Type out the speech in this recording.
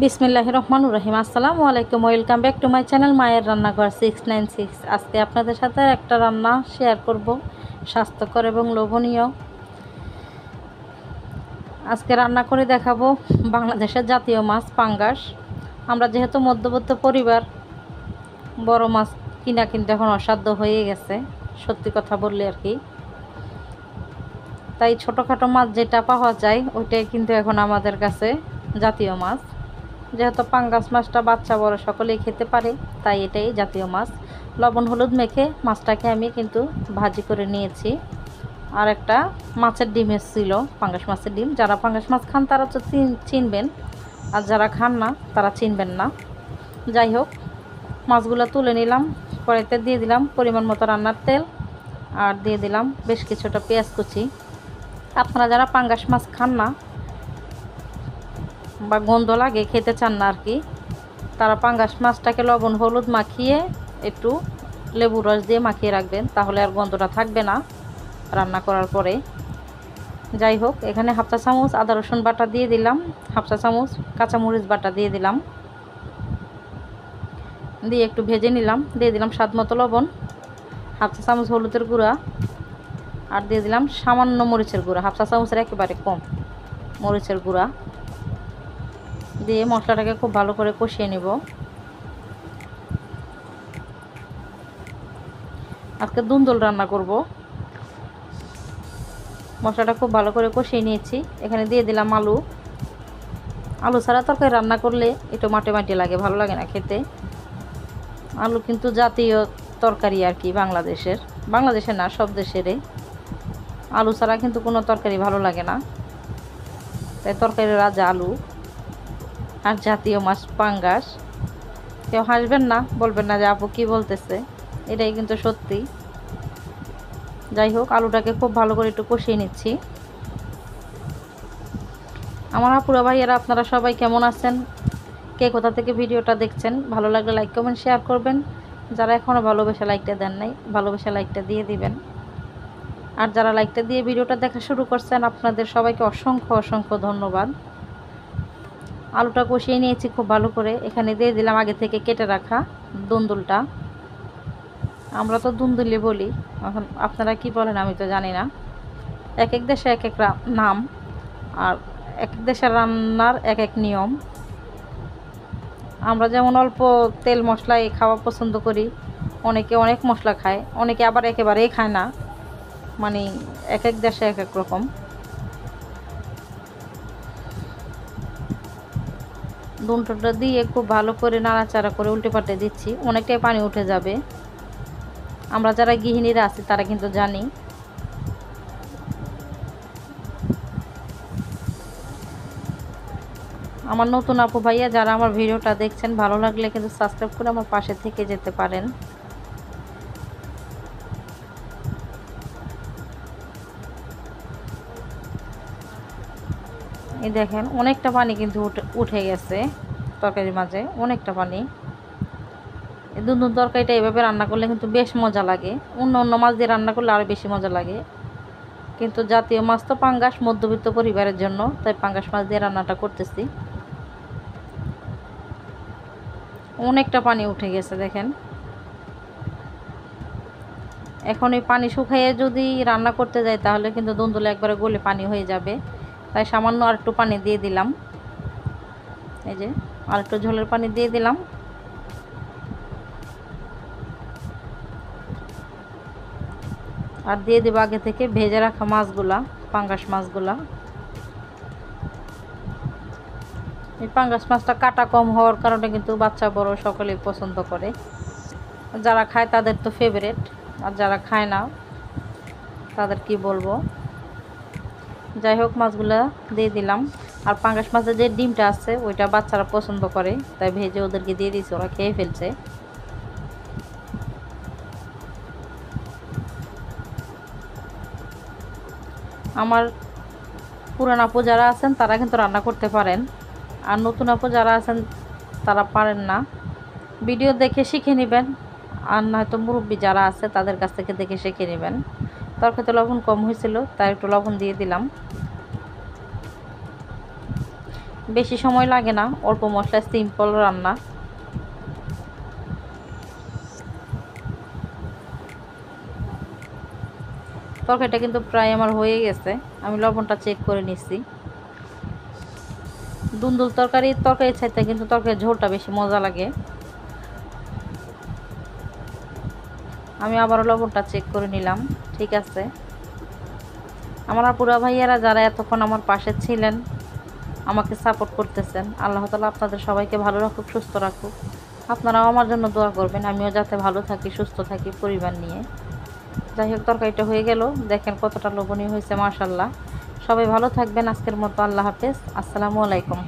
বিসমিল্লাহির রহমানির রহিম। আসসালামু আলাইকুম, welcome back to my channel মায়ের রান্নাঘর 696। আজকে আপনাদের সাথে একটা রান্না শেয়ার করব, স্বাস্থ্যকর এবং লোভনীয়। আজকে রান্না করে দেখাবো বাংলাদেশের জাতীয় মাছ পাঙ্গাস। আমরা যেহেতু মধ্যবিত্ত পরিবার, বড় মাছ কিনা কিন্তু এখন অসাধ্য হয়ে গেছে, সত্যি কথা বললে আর কি। তাই ছোটোখাটো মাছ যেটা পাওয়া যায় ওইটাই কিন্তু এখন আমাদের কাছে জাতীয় মাছ। যেহেতু পাঙ্গাস মাছটা বাচ্চা বড় সকলেই খেতে পারে, তাই এটাই জাতীয় মাছ। লবণ হলুদ মেখে মাছটাকে আমি কিন্তু ভাজি করে নিয়েছি। আর একটা মাছের ডিম এসেছিল, পাঙ্গাস মাছের ডিম। যারা পাঙ্গাস মাছ খান তারা তো চিনবেন, আর যারা খান না তারা চিনবেন না। যাই হোক, মাছগুলো তুলে নিলাম, কড়াইতে দিয়ে দিলাম পরিমাণ মতো রান্নার তেল, আর দিয়ে দিলাম বেশ কিছুটা পেঁয়াজ কুচি। আপনারা যারা পাঙ্গাস মাছ খান না বা গন্ধ লাগে, খেতে চান না আর কি, তারা পাঙ্গাস মাছটাকে লবণ হলুদ মাখিয়ে একটু লেবু রস দিয়ে মাখিয়ে রাখবেন, তাহলে আর গন্ধটা থাকবে না রান্না করার পরে। যাই হোক, এখানে হাফ চা চামচ আদা রসুন বাটা দিয়ে দিলাম, হাফ চা চামচ কাঁচামরিচ বাটা দিয়ে দিলাম, দিয়ে একটু ভেজে নিলাম। দিয়ে দিলাম স্বাদ মতো লবণ, হাফ চা চামচ হলুদের গুঁড়া, আর দিয়ে দিলাম সামান্য মরিচের গুঁড়া, হাফ চা চামচের একেবারে কম মরিচের গুঁড়া দিয়ে মশলাটাকে খুব ভালো করে কষিয়ে নেব। আজকে দুন্দুল রান্না করব। মশলাটা খুব ভালো করে কষিয়ে নিয়েছি। এখানে দিয়ে দিলাম আলু। আলু ছাড়া তরকারি রান্না করলে একটু মাটি মাটি লাগে, ভালো লাগে না খেতে। আলু কিন্তু জাতীয় তরকারি আর কি, বাংলাদেশের না, সব দেশেরই। আলু ছাড়া কিন্তু কোনো তরকারি ভালো লাগে না, তাই তরকারির রাজা আলু। আর জাতীয় মাছ পাঙ্গাস। কেউ হাসবেন না, বলবেন না যে আপু কী বলতেছে, এটাই কিন্তু সত্যি। যাই হোক, আলুটাকে খুব ভালো করে একটু কষিয়ে নিচ্ছি। আমার আপুরা ভাইয়েরা, আপনারা সবাই কেমন আছেন? কে কোথা থেকে ভিডিওটা দেখছেন? ভালো লাগলে লাইক কমেন্ট শেয়ার করবেন। যারা এখনও ভালোবেসে লাইকটা দেন নাই, ভালোবেসে লাইকটা দিয়ে দিবেন। আর যারা লাইকটা দিয়ে ভিডিওটা দেখা শুরু করছেন, আপনাদের সবাইকে অসংখ্য অসংখ্য ধন্যবাদ। আলুটা কষিয়ে নিয়েছি খুব ভালো করে। এখানে দিয়ে দিলাম আগে থেকে কেটে রাখা দুন্দুলটা। আমরা তো দুন্দুলি বলি, এখন আপনারা কি বলেন আমি তো জানি না। এক এক দেশে এক এক নাম, আর এক এক দেশের রান্নার এক এক নিয়ম। আমরা যেমন অল্প তেল মশলায় খাওয়া পছন্দ করি, অনেকে অনেক মশলা খায়, অনেকে আবার একেবারেই খায় না। মানে এক এক দেশে এক এক রকম। দুনটা দিয়ে খুব ভালো করে নাড়াচাড়া করে উল্টে পাল্টে দিচ্ছি, অনেকটাই পানি উঠে যাবে। আমরা যারা গৃহিণীরা আছি তারা কিন্তু জানি। আমার নতুন আপু ভাইয়া যারা আমার ভিডিওটা দেখছেন, ভালো লাগলে কিন্তু সাবস্ক্রাইব করে আমার পাশে থেকে যেতে পারেন। এই দেখেন, অনেকটা পানি কিন্তু উঠে গেছে তরকারির মাঝে, অনেকটা পানি। এই দুন্দুল তরকারিটা এভাবে রান্না করলে কিন্তু বেশ মজা লাগে। অন্য অন্য মাছ দিয়ে রান্না করলে আরও বেশি মজা লাগে, কিন্তু জাতীয় মাছ তো পাঙ্গাস, মধ্যবিত্ত পরিবারের জন্য, তাই পাঙ্গাস মাছ দিয়ে রান্নাটা করতেছি। অনেকটা পানি উঠে গেছে দেখেন। এখন এই পানি শুকাইয়ে যদি রান্না করতে যাই তাহলে কিন্তু দুন্দুলে একবারে গলে পানি হয়ে যাবে, তাই সামান্য আর একটু পানি দিয়ে দিলাম। এই যে আর একটু ঝোলের পানি দিয়ে দিলাম। আর দিয়ে দেবো আগে থেকে ভেজে রাখা মাছগুলা, পাঙ্গাস মাছগুলা। এই পাঙ্গাস মাছটা কাটা কম হওয়ার কারণে কিন্তু বাচ্চা বড় সকলেই পছন্দ করে। যারা খায় তাদের তো ফেভারেট, আর যারা খায় না তাদের কি বলবো। যাই হোক, মাছগুলা দিয়ে দিলাম। আর পাঙ্গাস মাছের যে ডিমটা আছে ওইটা বাচ্চারা পছন্দ করে, তাই ভেজে ওদেরকে দিয়ে দিয়েছি, ওরা খেয়ে ফেলছে। আমার পুরান আপু যারা আছেন তারা কিন্তু রান্না করতে পারেন, আর নতুন আপু যারা আছেন তারা পারেন না। ভিডিও দেখে শিখে নেবেন, আর নয়তো মুরব্বী যারা আছে তাদের কাছ থেকে দেখে শিখে নেবেন। তরকারিতে লবণ কম হয়েছিল, তাই একটু লবণ দিয়ে দিলাম। বেশি সময় লাগে না, অল্প মশলায় সিম্পল রান্না। তরকারিটা কিন্তু প্রায় আমার হয়ে গেছে, আমি লবণটা চেক করে নিচ্ছি। দুন্দুল তরকারির চাইতে কিন্তু তরকারির ঝোলটা বেশি মজা লাগে। আমি আবারও লবণটা চেক করে নিলাম, ঠিক আছে। আমার আপুরা ভাইয়ারা যারা এতক্ষণ আমার পাশে ছিলেন, আমাকে সাপোর্ট করতেছেন, আল্লাহ তাআলা আপনাদের সবাইকে ভালো রাখুক, সুস্থ রাখুক। আপনারাও আমার জন্য দোয়া করবেন, আমিও যাতে ভালো থাকি, সুস্থ থাকি পরিবার নিয়ে। যাই হোক, তরকারিটা হয়ে গেল, দেখেন কতটা লোভনীয় হয়েছে, মাশাআল্লাহ। সবাই ভালো থাকবেন, আজকের মতো আল্লাহ হাফেজ, আসসালামু আলাইকুম।